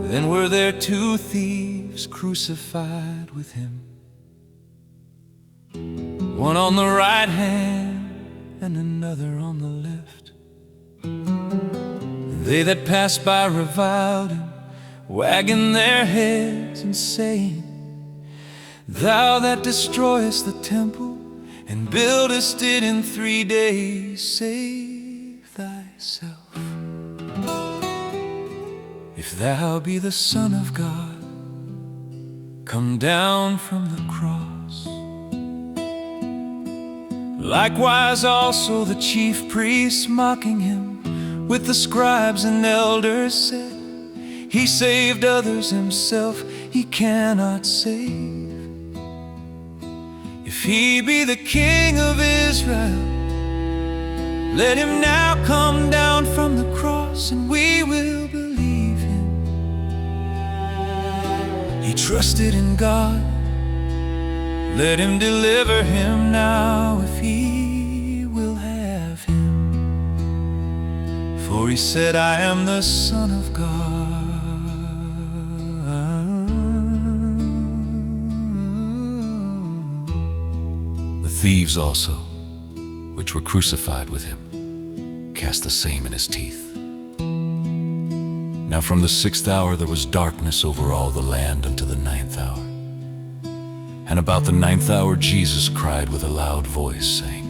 Then were there two thieves crucified with him, one on the right hand and another on the left. They that passed by reviled him, wagging their heads and saying, Thou that destroyest the temple and buildest it in 3 days, save thyself. If thou be the Son of God, come down from the cross. Likewise also the chief priests, mocking him, with the scribes and elders said, He saved others, himself he cannot save. If he be the King of Israel, let him now come down from the cross, and we will believe him. He trusted in God, let him deliver him now, if he will have him. For he said, I am the Son of God. The thieves also, which were crucified with him, cast the same in his teeth. Now from the 6th hour there was darkness over all the land unto the 9th hour. And about the 9th hour Jesus cried with a loud voice, saying,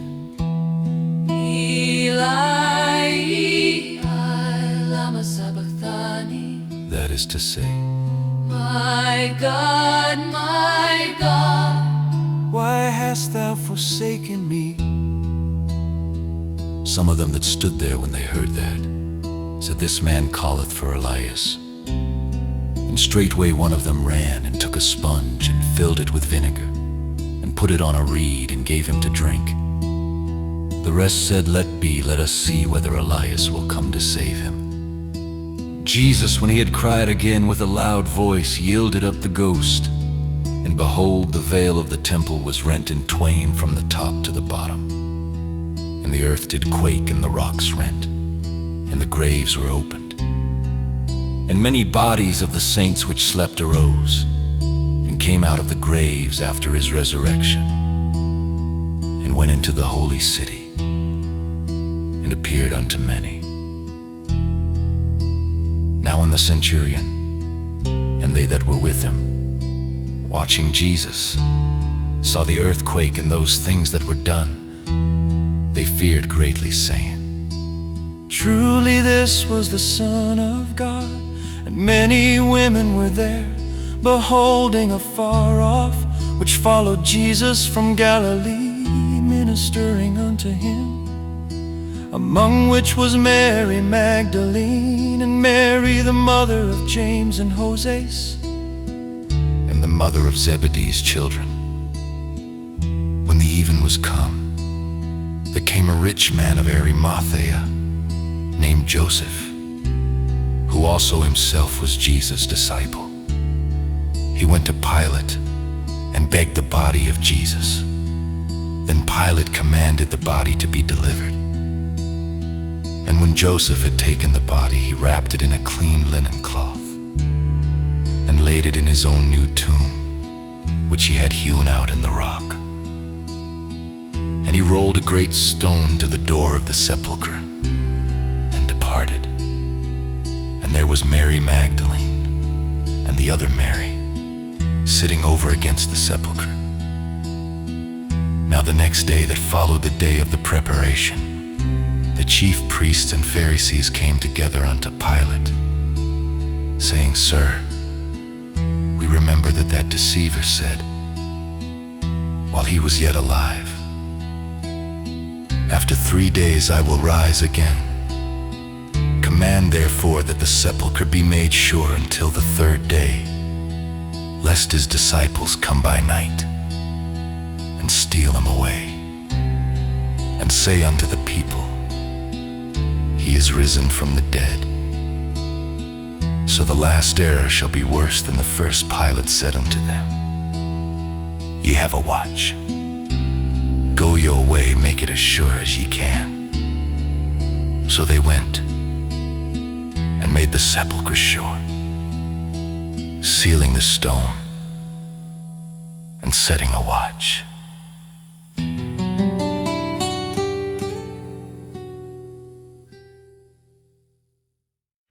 Eli, Eli, lama sabachthani. That is to say, my God, why hast thou forsaken me? Some of them that stood there when they heard that said, This man calleth for Elias. And straightway one of them ran and took a sponge and filled it with vinegar and put it on a reed and gave him to drink. The rest said, Let be, let us see whether Elias will come to save him. Jesus, when he had cried again with a loud voice, yielded up the ghost. And behold, the veil of the temple was rent in twain from the top to the bottom. And the earth did quake, and the rocks rent, and the graves were opened. And many bodies of the saints which slept arose, and came out of the graves after his resurrection, and went into the holy city, and appeared unto many. Now when the centurion, and they that were with him, watching Jesus, saw the earthquake and those things that were done, they feared greatly, saying, Truly this was the Son of God. And many women were there, beholding afar off, which followed Jesus from Galilee, ministering unto him, among which was Mary Magdalene, and Mary the mother of James and Joses, and the mother of Zebedee's children. When the even was come, there came a rich man of Arimathea, named Joseph, who also himself was Jesus' disciple. He went to Pilate and begged the body of Jesus. Then Pilate commanded the body to be delivered. And when Joseph had taken the body, he wrapped it in a clean linen cloth, and laid it in his own new tomb, which he had hewn out in the rock. And he rolled a great stone to the door of the sepulchre, and departed. And there was Mary Magdalene, and the other Mary, sitting over against the sepulchre. Now the next day that followed the day of the preparation, the chief priests and Pharisees came together unto Pilate, saying, Sir, we remember that that deceiver said, while he was yet alive, After 3 days I will rise again. Command therefore that the sepulchre be made sure until the 3rd day, lest his disciples come by night and steal him away, and say unto the people, He is risen from the dead. So the last error shall be worse than the first. Pilate said unto them, Ye have a watch. Go your way, make it as sure as ye can. So they went and made the sepulchre sure. sealing the stone, and setting a watch.